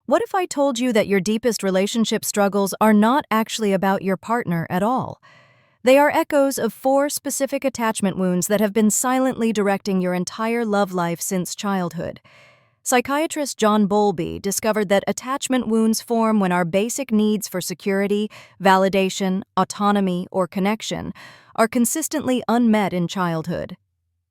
What if I told you that your deepest relationship struggles are not actually about your partner at all? They are echoes of 4 specific attachment wounds that have been silently directing your entire love life since childhood. Psychiatrist John Bowlby discovered that attachment wounds form when our basic needs for security, validation, autonomy, or connection are consistently unmet in childhood.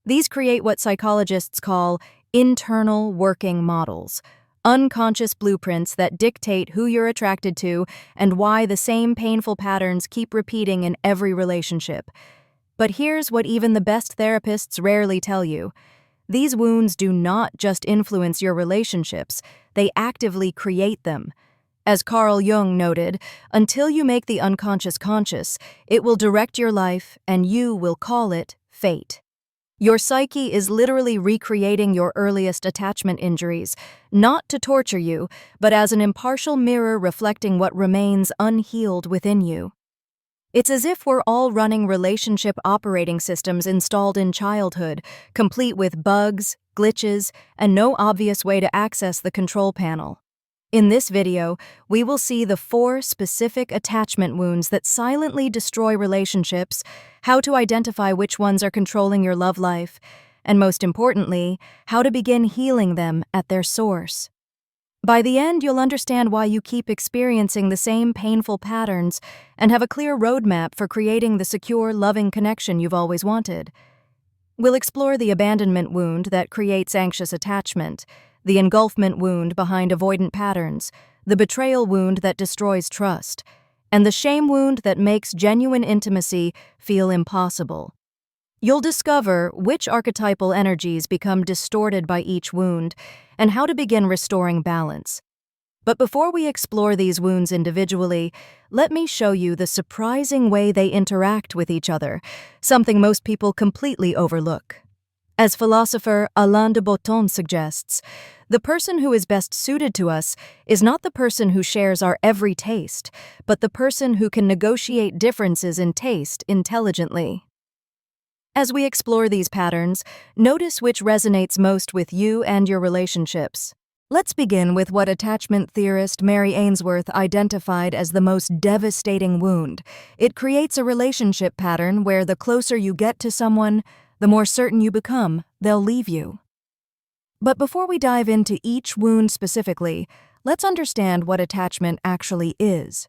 These create what psychologists call internal working models, unconscious blueprints that dictate who you're attracted to and why the same painful patterns keep repeating in every relationship. But here's what even the best therapists rarely tell you. These wounds do not just influence your relationships, they actively create them. As Carl Jung noted, until you make the unconscious conscious, it will direct your life and you will call it fate. Your psyche is literally recreating your earliest attachment injuries, not to torture you, but as an impartial mirror reflecting what remains unhealed within you. It's as if we're all running relationship operating systems installed in childhood, complete with bugs, glitches, and no obvious way to access the control panel. In this video, we will see the 4 specific attachment wounds that silently destroy relationships, how to identify which ones are controlling your love life, and most importantly, how to begin healing them at their source. By the end, you'll understand why you keep experiencing the same painful patterns and have a clear roadmap for creating the secure, loving connection you've always wanted. We'll explore the abandonment wound that creates anxious attachment, the engulfment wound behind avoidant patterns, the betrayal wound that destroys trust, and the shame wound that makes genuine intimacy feel impossible. You'll discover which archetypal energies become distorted by each wound and how to begin restoring balance. But before we explore these wounds individually, let me show you the surprising way they interact with each other, something most people completely overlook. As philosopher Alain de Botton suggests, the person who is best suited to us is not the person who shares our every taste, but the person who can negotiate differences in taste intelligently. As we explore these patterns, notice which resonates most with you and your relationships. Let's begin with what attachment theorist Mary Ainsworth identified as the most devastating wound. It creates a relationship pattern where the closer you get to someone, the more certain you become they'll leave you. But before we dive into each wound specifically, let's understand what attachment actually is.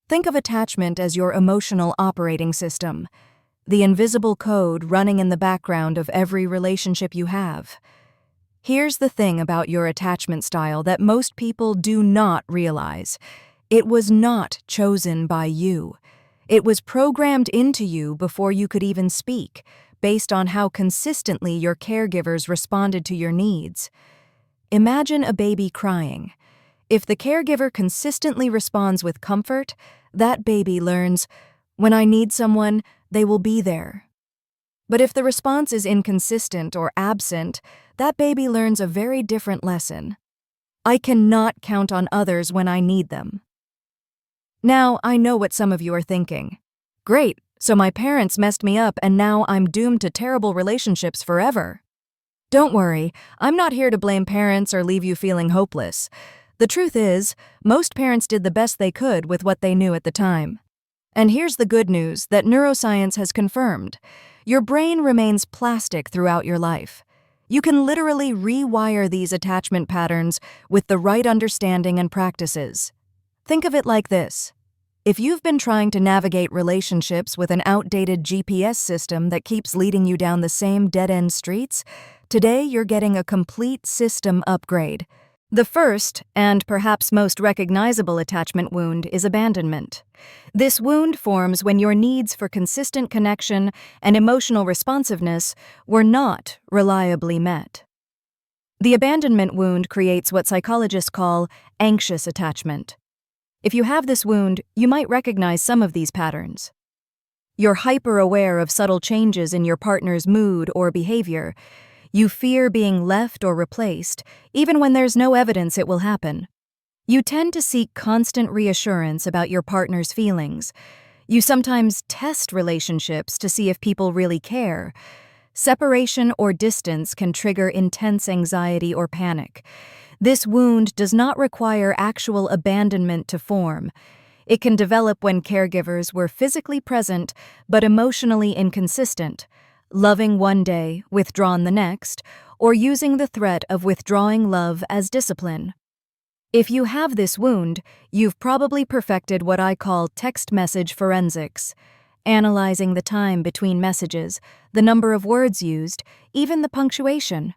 Think of attachment as your emotional operating system, the invisible code running in the background of every relationship you have. Here's the thing about your attachment style that most people do not realize. It was not chosen by you. It was programmed into you before you could even speak, based on how consistently your caregivers responded to your needs. Imagine a baby crying. If the caregiver consistently responds with comfort, that baby learns, when I need someone, they will be there. But if the response is inconsistent or absent, that baby learns a very different lesson. I cannot count on others when I need them. Now, I know what some of you are thinking. Great, so my parents messed me up and now I'm doomed to terrible relationships forever. Don't worry, I'm not here to blame parents or leave you feeling hopeless. The truth is, most parents did the best they could with what they knew at the time. And here's the good news that neuroscience has confirmed. Your brain remains plastic throughout your life. You can literally rewire these attachment patterns with the right understanding and practices. Think of it like this. If you've been trying to navigate relationships with an outdated GPS system that keeps leading you down the same dead-end streets, today you're getting a complete system upgrade. The first, and perhaps most recognizable attachment wound is abandonment. This wound forms when your needs for consistent connection and emotional responsiveness were not reliably met. The abandonment wound creates what psychologists call anxious attachment. If you have this wound, you might recognize some of these patterns. You're hyper-aware of subtle changes in your partner's mood or behavior. You fear being left or replaced, even when there's no evidence it will happen. You tend to seek constant reassurance about your partner's feelings. You sometimes test relationships to see if people really care. Separation or distance can trigger intense anxiety or panic. This wound does not require actual abandonment to form. It can develop when caregivers were physically present but emotionally inconsistent, loving one day, withdrawn the next, or using the threat of withdrawing love as discipline. If you have this wound, you've probably perfected what I call text message forensics, analyzing the time between messages, the number of words used, even the punctuation.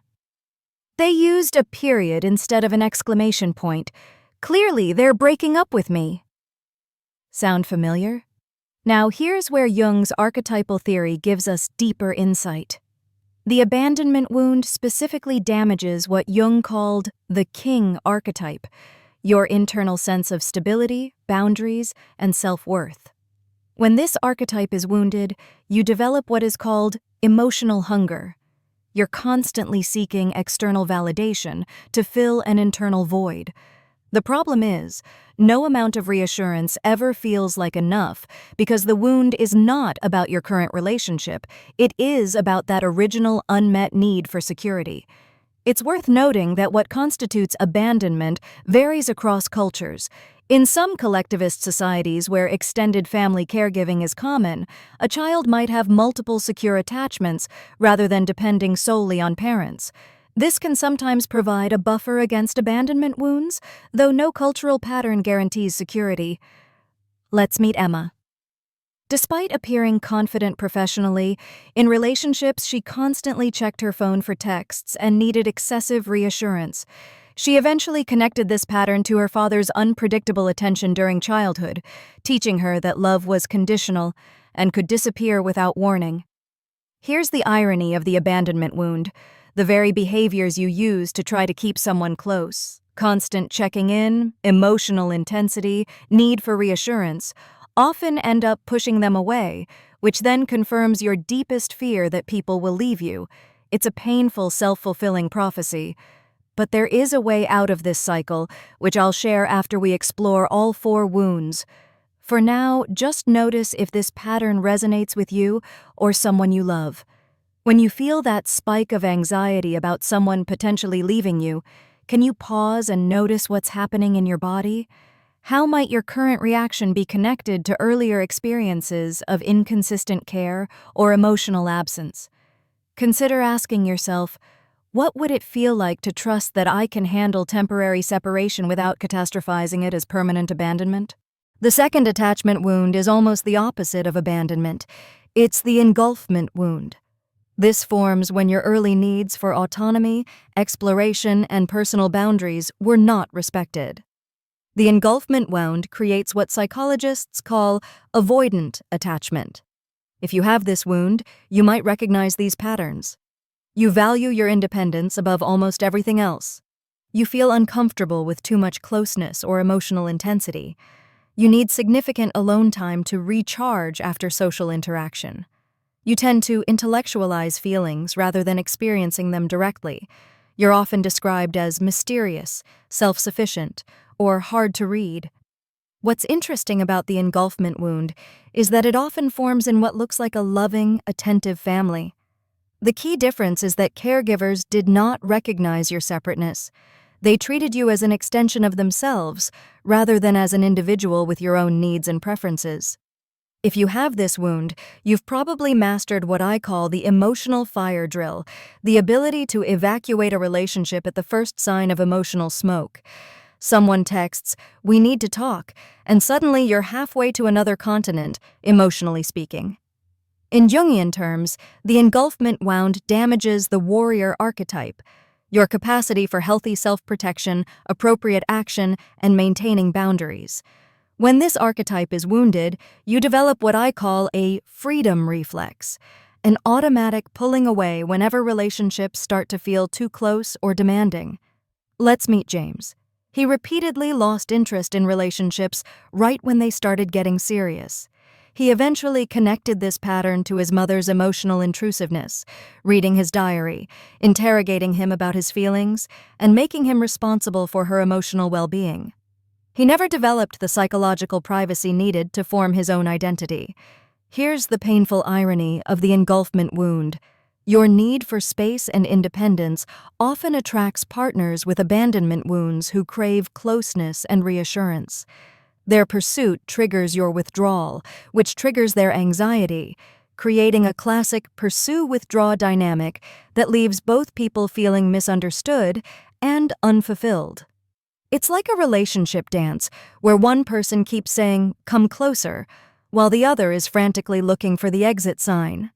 They used a period instead of an exclamation point. Clearly, they're breaking up with me. Sound familiar? Now here's where Jung's archetypal theory gives us deeper insight. The abandonment wound specifically damages what Jung called the king archetype, your internal sense of stability, boundaries, and self-worth. When this archetype is wounded, you develop what is called emotional hunger. You're constantly seeking external validation to fill an internal void. The problem is, no amount of reassurance ever feels like enough because the wound is not about your current relationship, it is about that original unmet need for security. It's worth noting that what constitutes abandonment varies across cultures. In some collectivist societies where extended family caregiving is common, a child might have multiple secure attachments rather than depending solely on parents. This can sometimes provide a buffer against abandonment wounds, though no cultural pattern guarantees security. Let's meet Emma. Despite appearing confident professionally, in relationships she constantly checked her phone for texts and needed excessive reassurance. She eventually connected this pattern to her father's unpredictable attention during childhood, teaching her that love was conditional and could disappear without warning. Here's the irony of the abandonment wound. The very behaviors you use to try to keep someone close, constant checking in, emotional intensity, need for reassurance, often end up pushing them away, which then confirms your deepest fear that people will leave you. It's a painful, self-fulfilling prophecy. But there is a way out of this cycle, which I'll share after we explore all 4 wounds. For now, just notice if this pattern resonates with you or someone you love. When you feel that spike of anxiety about someone potentially leaving you, can you pause and notice what's happening in your body? How might your current reaction be connected to earlier experiences of inconsistent care or emotional absence? Consider asking yourself, what would it feel like to trust that I can handle temporary separation without catastrophizing it as permanent abandonment? The second attachment wound is almost the opposite of abandonment. It's the engulfment wound. This forms when your early needs for autonomy, exploration, and personal boundaries were not respected. The engulfment wound creates what psychologists call avoidant attachment. If you have this wound, you might recognize these patterns. You value your independence above almost everything else. You feel uncomfortable with too much closeness or emotional intensity. You need significant alone time to recharge after social interaction. You tend to intellectualize feelings rather than experiencing them directly. You're often described as mysterious, self-sufficient, or hard to read. What's interesting about the engulfment wound is that it often forms in what looks like a loving, attentive family. The key difference is that caregivers did not recognize your separateness. They treated you as an extension of themselves, rather than as an individual with your own needs and preferences. If you have this wound, you've probably mastered what I call the emotional fire drill, the ability to evacuate a relationship at the first sign of emotional smoke. Someone texts, "We need to talk," and suddenly you're halfway to another continent, emotionally speaking. In Jungian terms, the engulfment wound damages the warrior archetype, your capacity for healthy self-protection, appropriate action, and maintaining boundaries. When this archetype is wounded, you develop what I call a freedom reflex, an automatic pulling away whenever relationships start to feel too close or demanding. Let's meet James. He repeatedly lost interest in relationships right when they started getting serious. He eventually connected this pattern to his mother's emotional intrusiveness, reading his diary, interrogating him about his feelings, and making him responsible for her emotional well-being. He never developed the psychological privacy needed to form his own identity. Here's the painful irony of the engulfment wound. Your need for space and independence often attracts partners with abandonment wounds who crave closeness and reassurance. Their pursuit triggers your withdrawal, which triggers their anxiety, creating a classic pursue-withdraw dynamic that leaves both people feeling misunderstood and unfulfilled. It's like a relationship dance where one person keeps saying, "Come closer," while the other is frantically looking for the exit sign.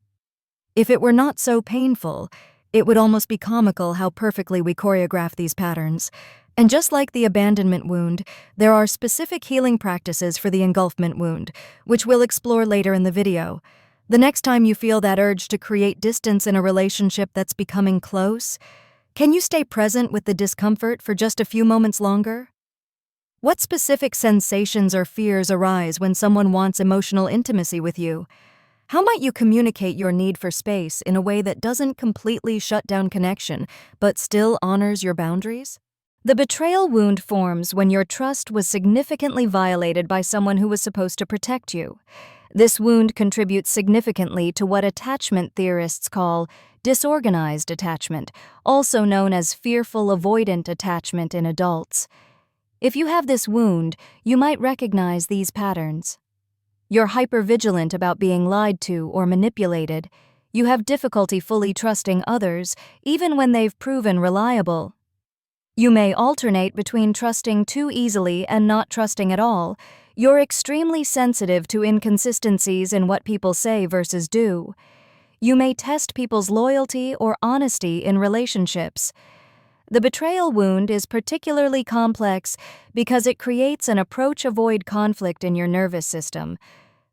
If it were not so painful, it would almost be comical how perfectly we choreograph these patterns. And just like the abandonment wound, there are specific healing practices for the engulfment wound, which we'll explore later in the video. The next time you feel that urge to create distance in a relationship that's becoming close, can you stay present with the discomfort for just a few moments longer? What specific sensations or fears arise when someone wants emotional intimacy with you? How might you communicate your need for space in a way that doesn't completely shut down connection, but still honors your boundaries? The betrayal wound forms when your trust was significantly violated by someone who was supposed to protect you. This wound contributes significantly to what attachment theorists call disorganized attachment, also known as fearful avoidant attachment in adults. If you have this wound, you might recognize these patterns. You're hypervigilant about being lied to or manipulated. You have difficulty fully trusting others, even when they've proven reliable. You may alternate between trusting too easily and not trusting at all. You're extremely sensitive to inconsistencies in what people say versus do. You may test people's loyalty or honesty in relationships. The betrayal wound is particularly complex because it creates an approach-avoid conflict in your nervous system.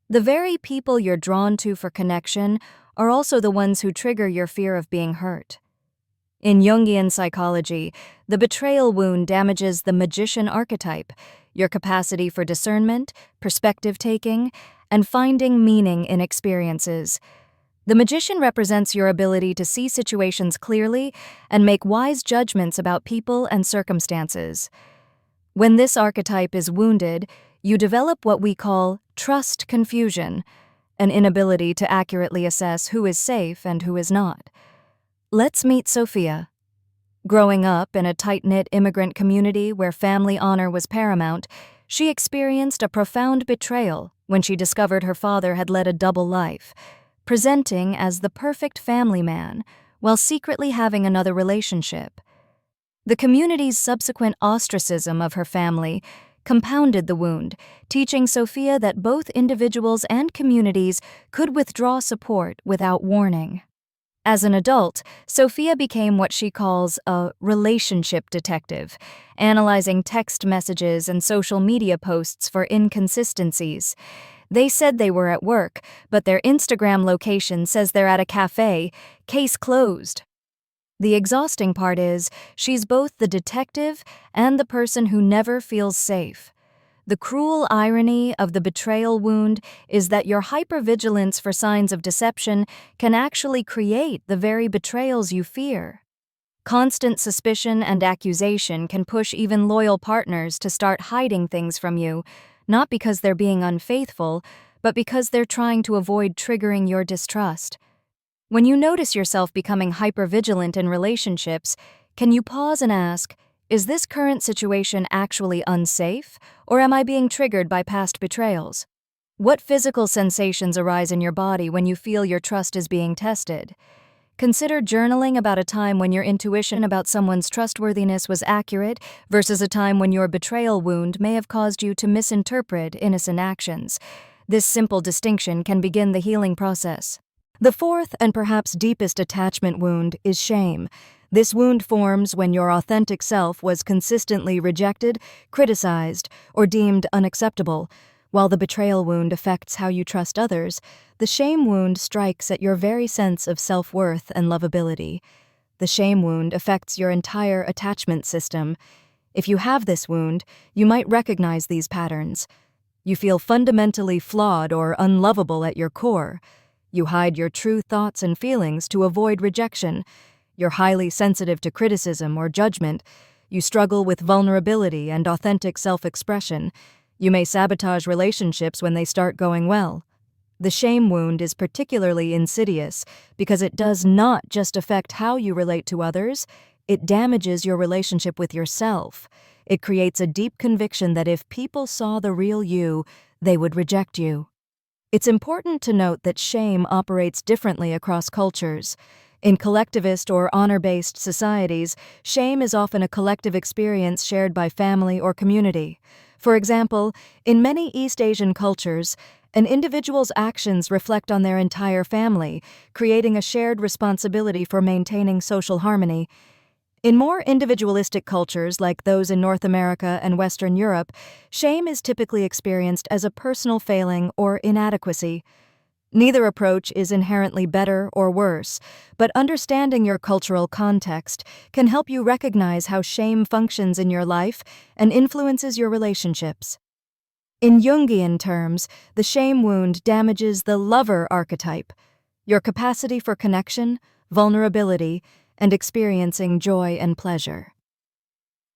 The very people you're drawn to for connection are also the ones who trigger your fear of being hurt. In Jungian psychology, the betrayal wound damages the magician archetype, your capacity for discernment, perspective-taking, and finding meaning in experiences. The magician represents your ability to see situations clearly and make wise judgments about people and circumstances. When this archetype is wounded, you develop what we call trust confusion, an inability to accurately assess who is safe and who is not. Let's meet Sophia. Growing up in a tight-knit immigrant community where family honor was paramount, she experienced a profound betrayal when she discovered her father had led a double life, presenting as the perfect family man while secretly having another relationship. The community's subsequent ostracism of her family compounded the wound, teaching Sophia that both individuals and communities could withdraw support without warning. As an adult, Sophia became what she calls a relationship detective, analyzing text messages and social media posts for inconsistencies. They said they were at work, but their Instagram location says they're at a cafe. Case closed. The exhausting part is, she's both the detective and the person who never feels safe. The cruel irony of the betrayal wound is that your hypervigilance for signs of deception can actually create the very betrayals you fear. Constant suspicion and accusation can push even loyal partners to start hiding things from you, not because they're being unfaithful, but because they're trying to avoid triggering your distrust. When you notice yourself becoming hypervigilant in relationships, can you pause and ask, is this current situation actually unsafe, or am I being triggered by past betrayals? What physical sensations arise in your body when you feel your trust is being tested? Consider journaling about a time when your intuition about someone's trustworthiness was accurate versus a time when your betrayal wound may have caused you to misinterpret innocent actions. This simple distinction can begin the healing process. The fourth and perhaps deepest attachment wound is shame. This wound forms when your authentic self was consistently rejected, criticized, or deemed unacceptable. While the betrayal wound affects how you trust others, the shame wound strikes at your very sense of self-worth and lovability. The shame wound affects your entire attachment system. If you have this wound, you might recognize these patterns. You feel fundamentally flawed or unlovable at your core. You hide your true thoughts and feelings to avoid rejection. You're highly sensitive to criticism or judgment. You struggle with vulnerability and authentic self-expression. You may sabotage relationships when they start going well. The shame wound is particularly insidious because it does not just affect how you relate to others, it damages your relationship with yourself. It creates a deep conviction that if people saw the real you, they would reject you. It's important to note that shame operates differently across cultures. In collectivist or honor-based societies, shame is often a collective experience shared by family or community. For example, in many East Asian cultures, an individual's actions reflect on their entire family, creating a shared responsibility for maintaining social harmony. In more individualistic cultures like those in North America and Western Europe, shame is typically experienced as a personal failing or inadequacy. Neither approach is inherently better or worse, but understanding your cultural context can help you recognize how shame functions in your life and influences your relationships. In Jungian terms, the shame wound damages the lover archetype, your capacity for connection, vulnerability, and experiencing joy and pleasure.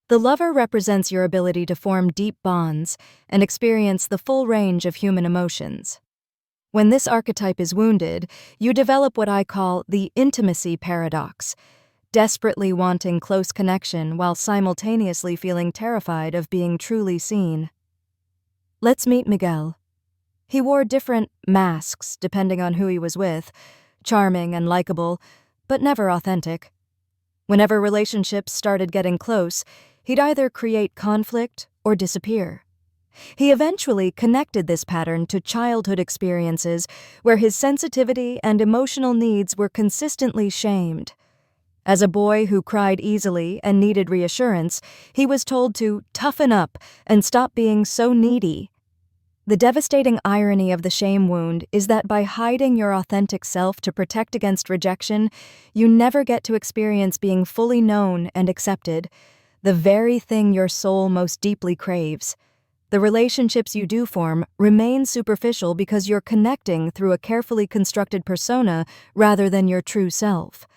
The lover represents your ability to form deep bonds and experience the full range of human emotions. When this archetype is wounded, you develop what I call the intimacy paradox, desperately wanting close connection while simultaneously feeling terrified of being truly seen. Let's meet Miguel. He wore different masks depending on who he was with, charming and likable, but never authentic. Whenever relationships started getting close, he'd either create conflict or disappear. He eventually connected this pattern to childhood experiences where his sensitivity and emotional needs were consistently shamed. As a boy who cried easily and needed reassurance, he was told to toughen up and stop being so needy. The devastating irony of the shame wound is that by hiding your authentic self to protect against rejection, you never get to experience being fully known and accepted, the very thing your soul most deeply craves. The relationships you do form remain superficial because you're connecting through a carefully constructed persona rather than your true self.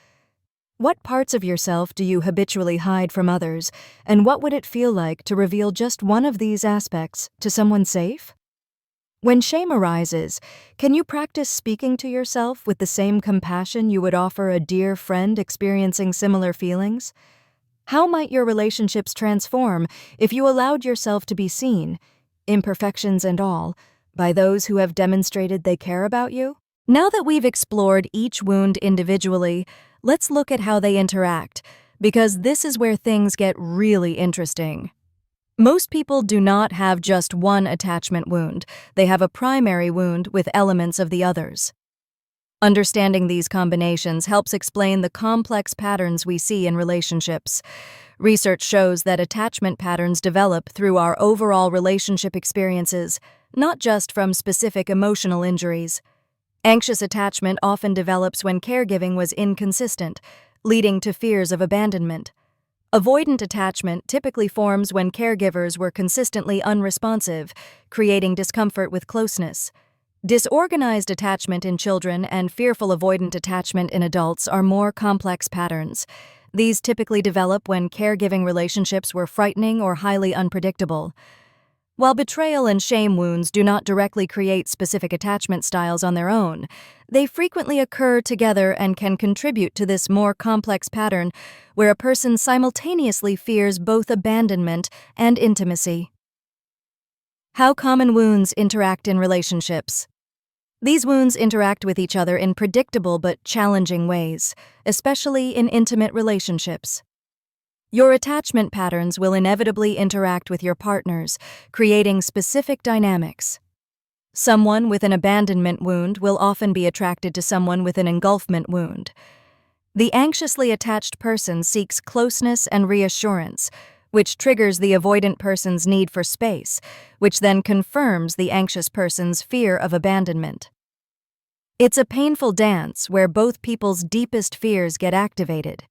What parts of yourself do you habitually hide from others, and what would it feel like to reveal just one of these aspects to someone safe? When shame arises, can you practice speaking to yourself with the same compassion you would offer a dear friend experiencing similar feelings? How might your relationships transform if you allowed yourself to be seen, imperfections and all, by those who have demonstrated they care about you? Now that we've explored each wound individually, let's look at how they interact, because this is where things get really interesting. Most people do not have just one attachment wound. They have a primary wound with elements of the others. Understanding these combinations helps explain the complex patterns we see in relationships. Research shows that attachment patterns develop through our overall relationship experiences, not just from specific emotional injuries. Anxious attachment often develops when caregiving was inconsistent, leading to fears of abandonment. Avoidant attachment typically forms when caregivers were consistently unresponsive, creating discomfort with closeness. Disorganized attachment in children and fearful avoidant attachment in adults are more complex patterns. These typically develop when caregiving relationships were frightening or highly unpredictable. While betrayal and shame wounds do not directly create specific attachment styles on their own, they frequently occur together and can contribute to this more complex pattern where a person simultaneously fears both abandonment and intimacy. How common wounds interact in relationships. These wounds interact with each other in predictable but challenging ways, especially in intimate relationships. Your attachment patterns will inevitably interact with your partners, creating specific dynamics. Someone with an abandonment wound will often be attracted to someone with an engulfment wound. The anxiously attached person seeks closeness and reassurance, which triggers the avoidant person's need for space, which then confirms the anxious person's fear of abandonment. It's a painful dance where both people's deepest fears get activated.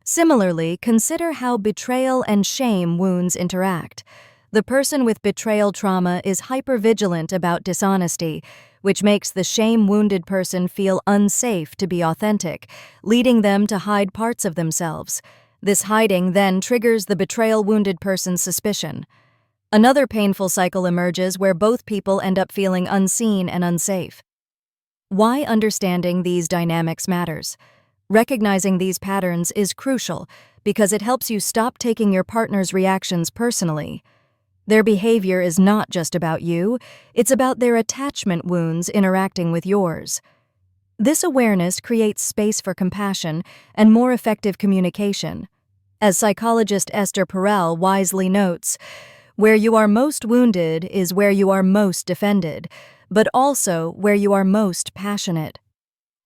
Similarly, consider how betrayal and shame wounds interact. The person with betrayal trauma is hypervigilant about dishonesty, which makes the shame-wounded person feel unsafe to be authentic, leading them to hide parts of themselves. This hiding then triggers the betrayal-wounded person's suspicion. Another painful cycle emerges where both people end up feeling unseen and unsafe. Why understanding these dynamics matters. Recognizing these patterns is crucial because it helps you stop taking your partner's reactions personally. Their behavior is not just about you, it's about their attachment wounds interacting with yours. This awareness creates space for compassion and more effective communication. As psychologist Esther Perel wisely notes, where you are most wounded is where you are most defended, but also where you are most passionate.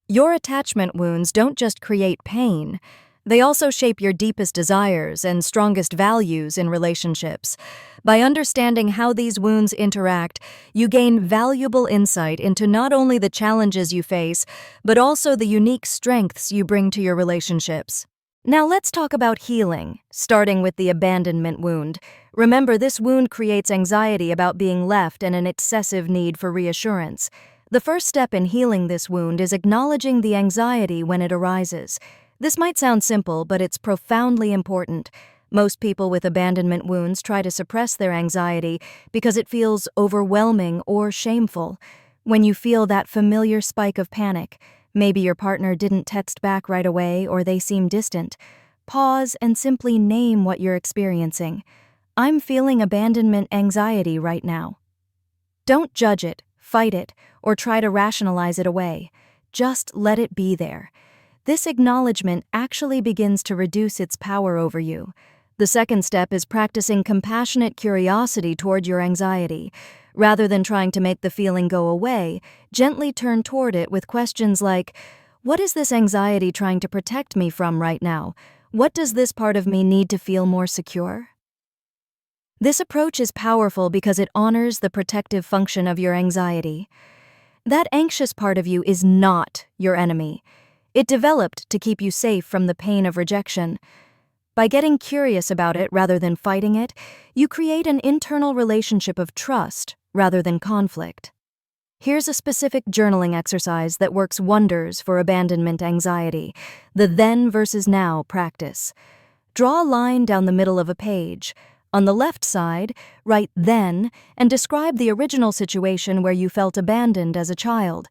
Your attachment wounds don't just create pain, they also shape your deepest desires and strongest values in relationships. By understanding how these wounds interact, you gain valuable insight into not only the challenges you face, but also the unique strengths you bring to your relationships. Now let's talk about healing, starting with the abandonment wound. Remember, this wound creates anxiety about being left and an excessive need for reassurance. The first step in healing this wound is acknowledging the anxiety when it arises. This might sound simple, but it's profoundly important. Most people with abandonment wounds try to suppress their anxiety because it feels overwhelming or shameful. When you feel that familiar spike of panic, maybe your partner didn't text back right away or they seem distant, pause and simply name what you're experiencing. I'm feeling abandonment anxiety right now. Don't judge it, fight it, or try to rationalize it away. Just let it be there. This acknowledgement actually begins to reduce its power over you. The second step is practicing compassionate curiosity toward your anxiety. Rather than trying to make the feeling go away, gently turn toward it with questions like, what is this anxiety trying to protect me from right now? What does this part of me need to feel more secure? This approach is powerful because it honors the protective function of your anxiety. That anxious part of you is not your enemy. It developed to keep you safe from the pain of rejection. By getting curious about it rather than fighting it, you create an internal relationship of trust rather than conflict. Here's a specific journaling exercise that works wonders for abandonment anxiety, the then versus now practice. Draw a line down the middle of a page. On the left side, write then and describe the original situation where you felt abandoned as a child.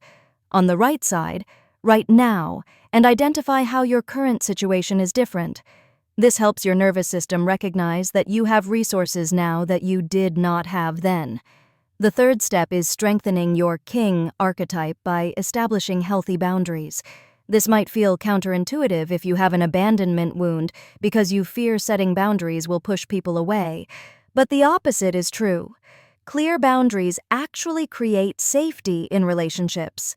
On the right side, write now and identify how your current situation is different. This helps your nervous system recognize that you have resources now that you did not have then. The third step is strengthening your king archetype by establishing healthy boundaries. This might feel counterintuitive if you have an abandonment wound because you fear setting boundaries will push people away. But the opposite is true. Clear boundaries actually create safety in relationships.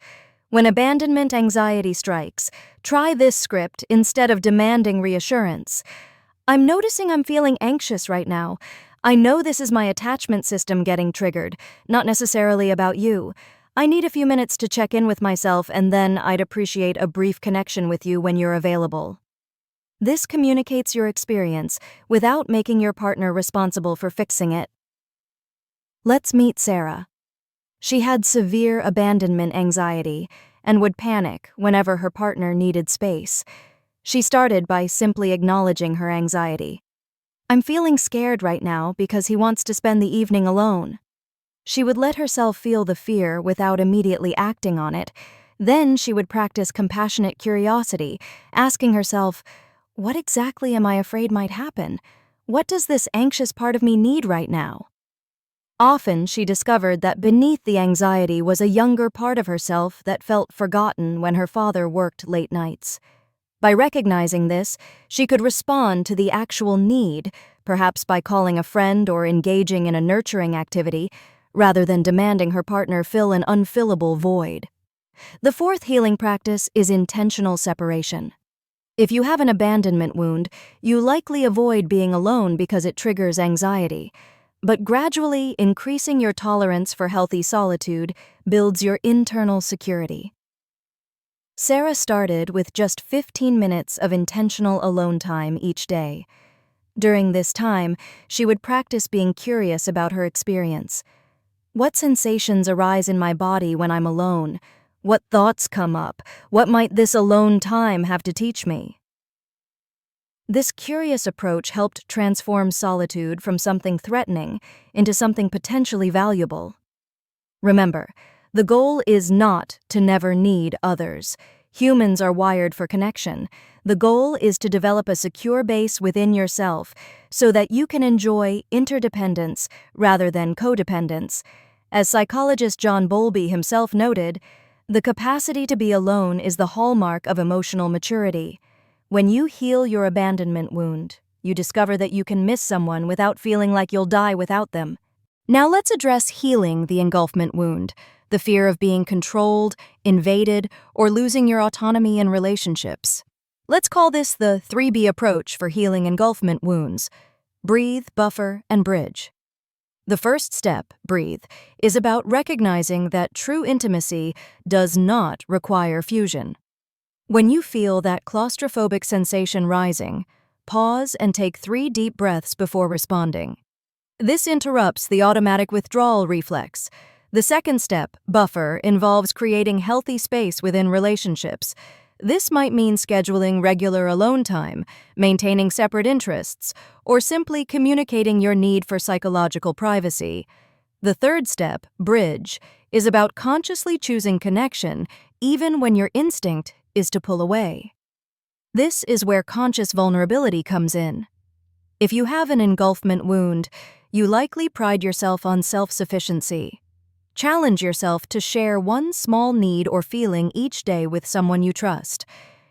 When abandonment anxiety strikes, try this script instead of demanding reassurance. I'm noticing I'm feeling anxious right now. I know this is my attachment system getting triggered, not necessarily about you. I need a few minutes to check in with myself, and then I'd appreciate a brief connection with you when you're available. This communicates your experience without making your partner responsible for fixing it. Let's meet Sarah. She had severe abandonment anxiety and would panic whenever her partner needed space. She started by simply acknowledging her anxiety. I'm feeling scared right now because he wants to spend the evening alone. She would let herself feel the fear without immediately acting on it. Then she would practice compassionate curiosity, asking herself, what exactly am I afraid might happen? What does this anxious part of me need right now? Often she discovered that beneath the anxiety was a younger part of herself that felt forgotten when her father worked late nights. By recognizing this, she could respond to the actual need, perhaps by calling a friend or engaging in a nurturing activity, rather than demanding her partner fill an unfillable void. The fourth healing practice is intentional separation. If you have an abandonment wound, you likely avoid being alone because it triggers anxiety. But gradually increasing your tolerance for healthy solitude builds your internal security. Sarah started with just 15 minutes of intentional alone time each day. During this time, she would practice being curious about her experience. What sensations arise in my body when I'm alone? What thoughts come up? What might this alone time have to teach me? This curious approach helped transform solitude from something threatening into something potentially valuable. Remember, The goal is not to never need others. Humans are wired for connection. The goal is to develop a secure base within yourself so that you can enjoy interdependence rather than codependence. As psychologist John Bowlby himself noted, the capacity to be alone is the hallmark of emotional maturity. When you heal your abandonment wound, you discover that you can miss someone without feeling like you'll die without them. Now let's address healing the engulfment wound, the fear of being controlled, invaded, or losing your autonomy in relationships. Let's call this the 3B approach for healing engulfment wounds: breathe, buffer, and bridge. The first step, breathe, is about recognizing that true intimacy does not require fusion. When you feel that claustrophobic sensation rising, pause and take 3 deep breaths before responding. This interrupts the automatic withdrawal reflex. The second step, buffer, involves creating healthy space within relationships. This might mean scheduling regular alone time, maintaining separate interests, or simply communicating your need for psychological privacy. The third step, bridge, is about consciously choosing connection even when your instinct is to pull away. This is where conscious vulnerability comes in. If you have an engulfment wound, you likely pride yourself on self-sufficiency. Challenge yourself to share one small need or feeling each day with someone you trust.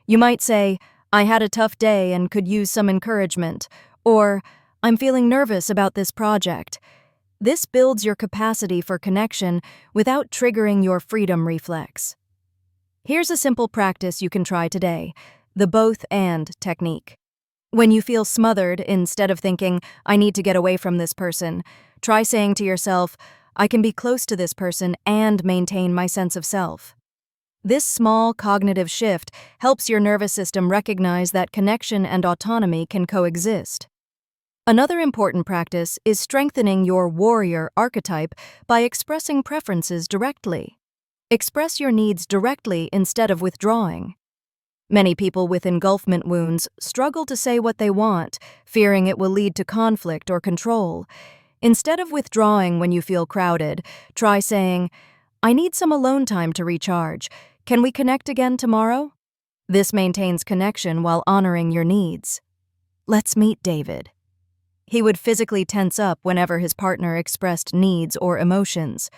You might say, "I had a tough day and could use some encouragement," or "I'm feeling nervous about this project." This builds your capacity for connection without triggering your freedom reflex. Here's a simple practice you can try today: the both-and technique. When you feel smothered, instead of thinking, "I need to get away from this person," try saying to yourself, "I can be close to this person and maintain my sense of self." This small cognitive shift helps your nervous system recognize that connection and autonomy can coexist. Another important practice is strengthening your warrior archetype by expressing preferences directly. Express your needs directly instead of withdrawing. Many people with engulfment wounds struggle to say what they want, fearing it will lead to conflict or control. Instead of withdrawing when you feel crowded, try saying, "I need some alone time to recharge. Can we connect again tomorrow?" This maintains connection while honoring your needs. Let's meet David. He would physically tense up whenever his partner expressed needs or emotions.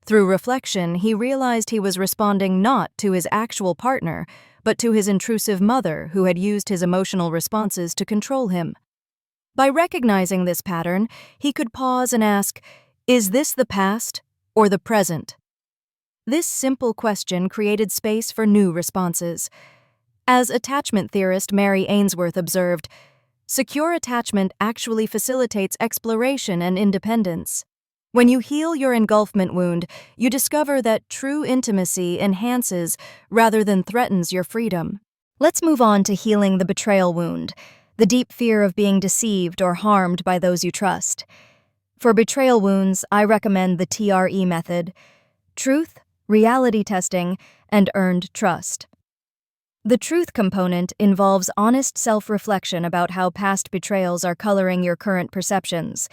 Through reflection, he realized he was responding not to his actual partner, but to his intrusive mother who had used his emotional responses to control him. By recognizing this pattern, he could pause and ask, "Is this the past or the present?" This simple question created space for new responses. As attachment theorist Mary Ainsworth observed, secure attachment actually facilitates exploration and independence. When you heal your engulfment wound, you discover that true intimacy enhances rather than threatens your freedom. Let's move on to healing the betrayal wound, the deep fear of being deceived or harmed by those you trust. For betrayal wounds, I recommend the TRE method: truth, reality testing, and earned trust. The truth component involves honest self-reflection about how past betrayals are coloring your current perceptions.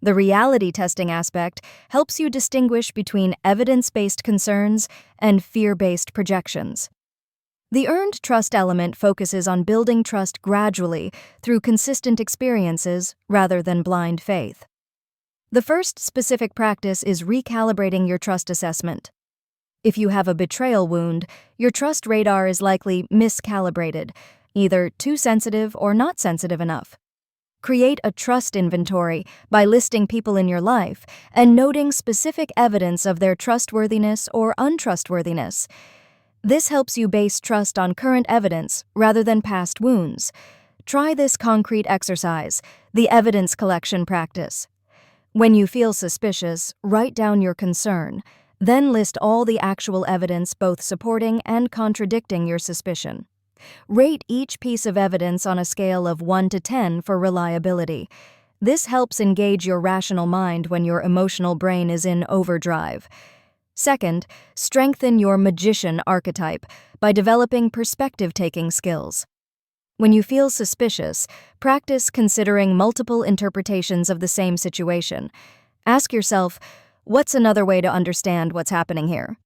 The reality testing aspect helps you distinguish between evidence-based concerns and fear-based projections. The earned trust element focuses on building trust gradually through consistent experiences rather than blind faith. The first specific practice is recalibrating your trust assessment. If you have a betrayal wound, your trust radar is likely miscalibrated, either too sensitive or not sensitive enough. Create a trust inventory by listing people in your life and noting specific evidence of their trustworthiness or untrustworthiness. This helps you base trust on current evidence rather than past wounds. Try this concrete exercise, the evidence collection practice. When you feel suspicious, write down your concern, then list all the actual evidence both supporting and contradicting your suspicion. Rate each piece of evidence on a scale of 1 to 10 for reliability. This helps engage your rational mind when your emotional brain is in overdrive. Second, strengthen your magician archetype by developing perspective-taking skills. When you feel suspicious, practice considering multiple interpretations of the same situation. Ask yourself, what's another way to understand what's happening here?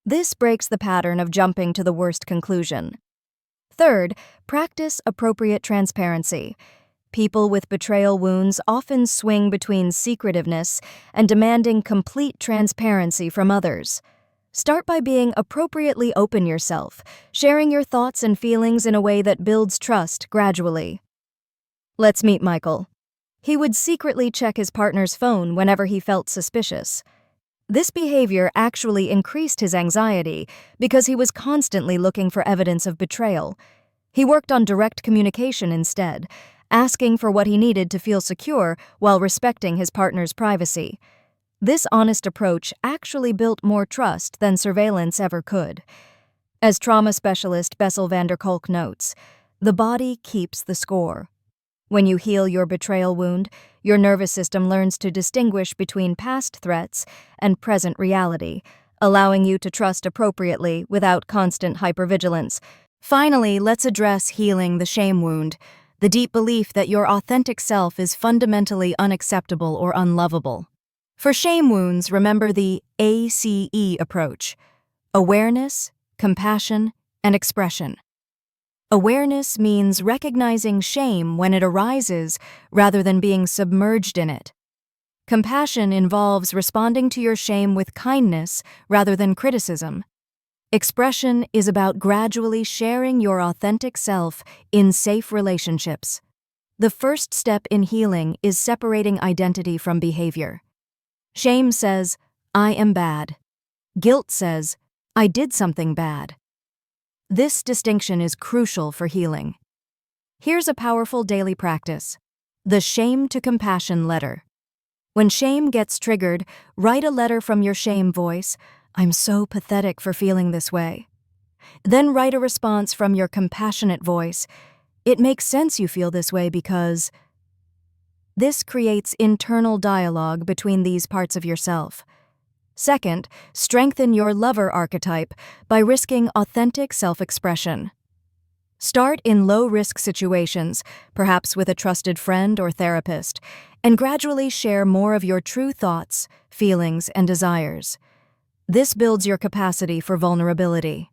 This breaks the pattern of jumping to the worst conclusion. Third, practice appropriate transparency. People with betrayal wounds often swing between secretiveness and demanding complete transparency from others. Start by being appropriately open yourself, sharing your thoughts and feelings in a way that builds trust gradually. Let's meet Michael. He would secretly check his partner's phone whenever he felt suspicious. This behavior actually increased his anxiety because he was constantly looking for evidence of betrayal. He worked on direct communication instead, asking for what he needed to feel secure while respecting his partner's privacy. This honest approach actually built more trust than surveillance ever could. As trauma specialist Bessel van der Kolk notes, the body keeps the score. When you heal your betrayal wound, your nervous system learns to distinguish between past threats and present reality, allowing you to trust appropriately without constant hypervigilance. Finally, let's address healing the shame wound, the deep belief that your authentic self is fundamentally unacceptable or unlovable. For shame wounds, remember the ACE approach: awareness, compassion, and expression. Awareness means recognizing shame when it arises rather than being submerged in it. Compassion involves responding to your shame with kindness rather than criticism. Expression is about gradually sharing your authentic self in safe relationships. The first step in healing is separating identity from behavior. Shame says, "I am bad." Guilt says, "I did something bad." This distinction is crucial for healing. Here's a powerful daily practice: the shame to compassion letter. When shame gets triggered, write a letter from your shame voice: "I'm so pathetic for feeling this way." Then write a response from your compassionate voice: "It makes sense you feel this way because..." This creates internal dialogue between these parts of yourself. Second, strengthen your lover archetype by risking authentic self-expression. Start in low-risk situations, perhaps with a trusted friend or therapist, and gradually share more of your true thoughts, feelings, and desires. This builds your capacity for vulnerability.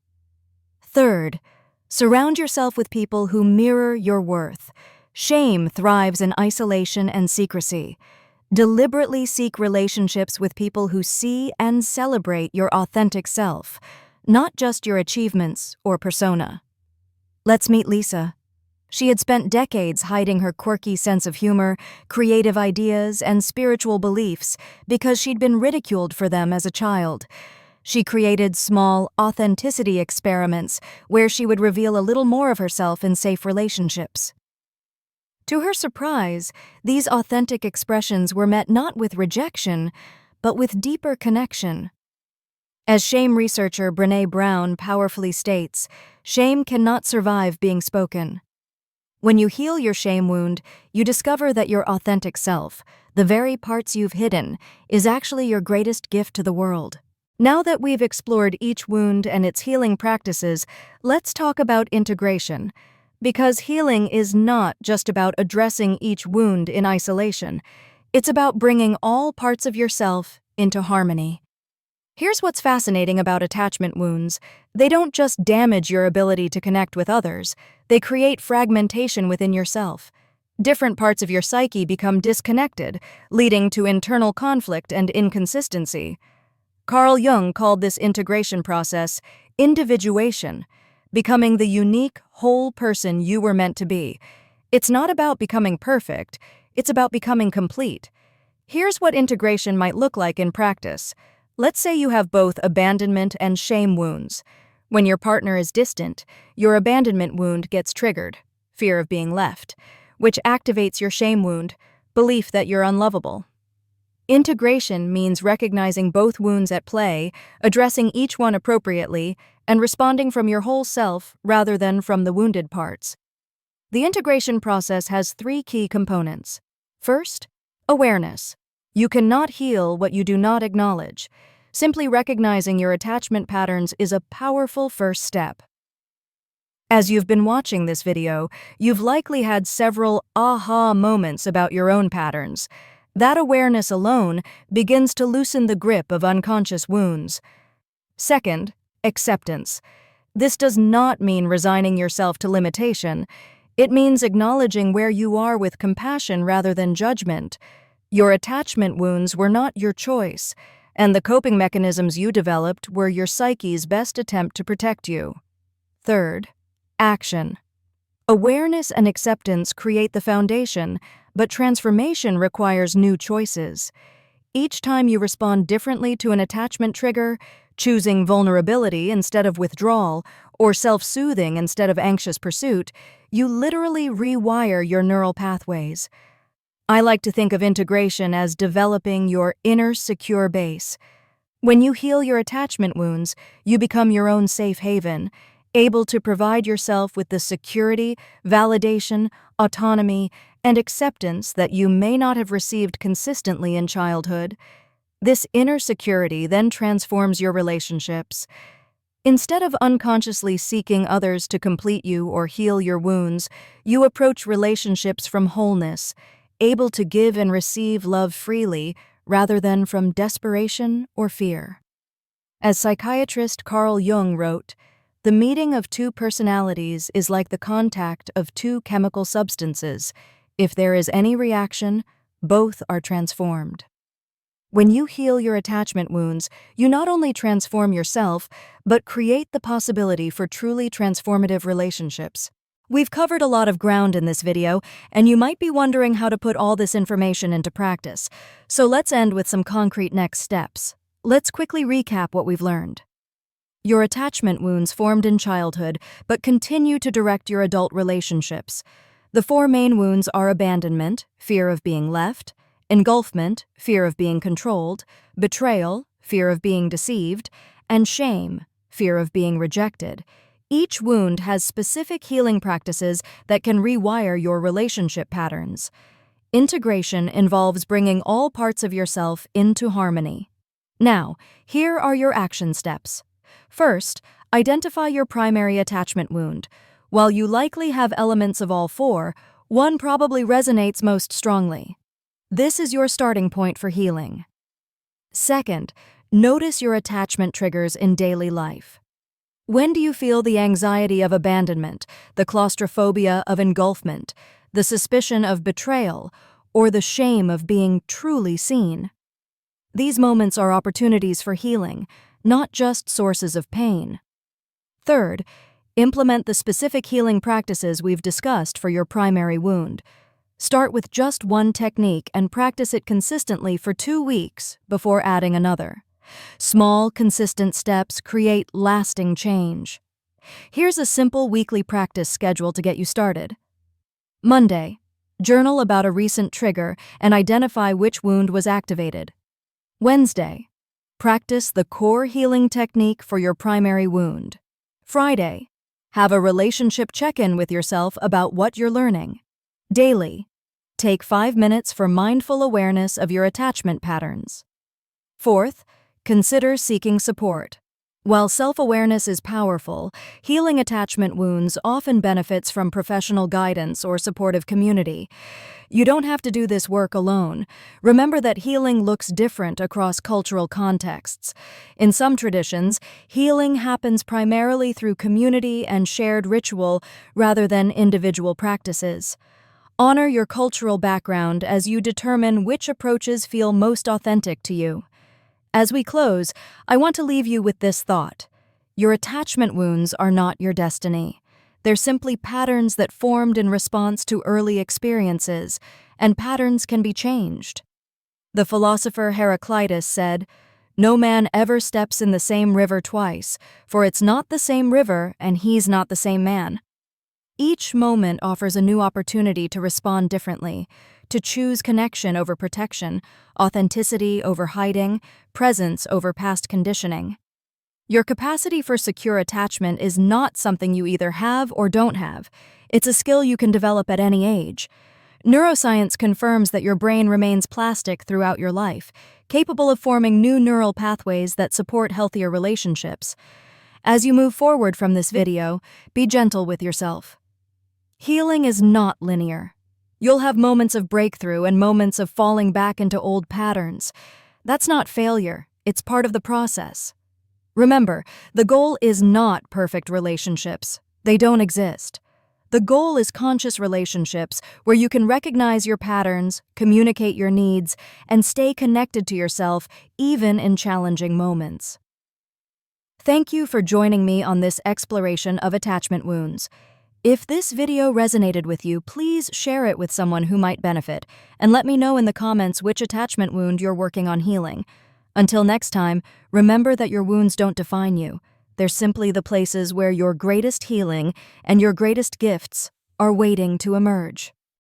Third, surround yourself with people who mirror your worth. Shame thrives in isolation and secrecy. Deliberately seek relationships with people who see and celebrate your authentic self, not just your achievements or persona. Let's meet Lisa. She had spent decades hiding her quirky sense of humor, creative ideas, and spiritual beliefs because she'd been ridiculed for them as a child. She created small authenticity experiments where she would reveal a little more of herself in safe relationships. To her surprise, these authentic expressions were met not with rejection, but with deeper connection. As shame researcher Brené Brown powerfully states, shame cannot survive being spoken. When you heal your shame wound, you discover that your authentic self, the very parts you've hidden, is actually your greatest gift to the world. Now that we've explored each wound and its healing practices, let's talk about integration. Because healing is not just about addressing each wound in isolation. It's about bringing all parts of yourself into harmony. Here's what's fascinating about attachment wounds. They don't just damage your ability to connect with others, they create fragmentation within yourself. Different parts of your psyche become disconnected, leading to internal conflict and inconsistency. Carl Jung called this integration process individuation, becoming the unique, whole person you were meant to be. It's not about becoming perfect, it's about becoming complete. Here's what integration might look like in practice. Let's say you have both abandonment and shame wounds. When your partner is distant, your abandonment wound gets triggered, fear of being left, which activates your shame wound, belief that you're unlovable. Integration means recognizing both wounds at play, addressing each one appropriately, and responding from your whole self rather than from the wounded parts. The integration process has 3 key components. First, awareness. You cannot heal what you do not acknowledge. Simply recognizing your attachment patterns is a powerful first step. As you've been watching this video, you've likely had several aha moments about your own patterns. That awareness alone begins to loosen the grip of unconscious wounds. Second, Acceptance. This does not mean resigning yourself to limitation. It means acknowledging where you are with compassion rather than judgment. Your attachment wounds were not your choice, and the coping mechanisms you developed were your psyche's best attempt to protect you. Third, action. Awareness and acceptance create the foundation, but transformation requires new choices. Each time you respond differently to an attachment trigger, choosing vulnerability instead of withdrawal, or self-soothing instead of anxious pursuit, you literally rewire your neural pathways. I like to think of integration as developing your inner secure base. When you heal your attachment wounds, you become your own safe haven, able to provide yourself with the security, validation, autonomy, and acceptance that you may not have received consistently in childhood. This inner security then transforms your relationships. Instead of unconsciously seeking others to complete you or heal your wounds, you approach relationships from wholeness, able to give and receive love freely rather than from desperation or fear. As psychiatrist Carl Jung wrote, "The meeting of two personalities is like the contact of two chemical substances. If there is any reaction, both are transformed." When you heal your attachment wounds, you not only transform yourself, but create the possibility for truly transformative relationships. We've covered a lot of ground in this video, and you might be wondering how to put all this information into practice. So let's end with some concrete next steps. Let's quickly recap what we've learned. Your attachment wounds formed in childhood, but continue to direct your adult relationships. The four main wounds are abandonment, fear of being left; engulfment, fear of being controlled; betrayal, fear of being deceived; and shame, fear of being rejected. Each wound has specific healing practices that can rewire your relationship patterns. Integration involves bringing all parts of yourself into harmony. Now, here are your action steps. First, identify your primary attachment wound. While you likely have elements of all four, one probably resonates most strongly. This is your starting point for healing. Second, notice your attachment triggers in daily life. When do you feel the anxiety of abandonment, the claustrophobia of engulfment, the suspicion of betrayal, or the shame of being truly seen? These moments are opportunities for healing, not just sources of pain. Third, implement the specific healing practices we've discussed for your primary wound. Start with just one technique and practice it consistently for 2 weeks before adding another. Small, consistent steps create lasting change. Here's a simple weekly practice schedule to get you started. Monday, journal about a recent trigger and identify which wound was activated. Wednesday, practice the core healing technique for your primary wound. Friday, have a relationship check-in with yourself about what you're learning. Daily, take 5 minutes for mindful awareness of your attachment patterns. Fourth, consider seeking support. While self-awareness is powerful, healing attachment wounds often benefits from professional guidance or supportive community. You don't have to do this work alone. Remember that healing looks different across cultural contexts. In some traditions, healing happens primarily through community and shared ritual rather than individual practices. Honor your cultural background as you determine which approaches feel most authentic to you. As we close, I want to leave you with this thought. Your attachment wounds are not your destiny. They're simply patterns that formed in response to early experiences, and patterns can be changed. The philosopher Heraclitus said, "No man ever steps in the same river twice, for it's not the same river and he's not the same man." Each moment offers a new opportunity to respond differently, to choose connection over protection, authenticity over hiding, presence over past conditioning. Your capacity for secure attachment is not something you either have or don't have. It's a skill you can develop at any age. Neuroscience confirms that your brain remains plastic throughout your life, capable of forming new neural pathways that support healthier relationships. As you move forward from this video, be gentle with yourself. Healing is not linear. You'll have moments of breakthrough and moments of falling back into old patterns. That's not failure, it's part of the process. Remember, the goal is not perfect relationships. They don't exist. The goal is conscious relationships where you can recognize your patterns, communicate your needs, and stay connected to yourself even in challenging moments. Thank you for joining me on this exploration of attachment wounds. If this video resonated with you, please share it with someone who might benefit, and let me know in the comments which attachment wound you're working on healing. Until next time, remember that your wounds don't define you. They're simply the places where your greatest healing and your greatest gifts are waiting to emerge.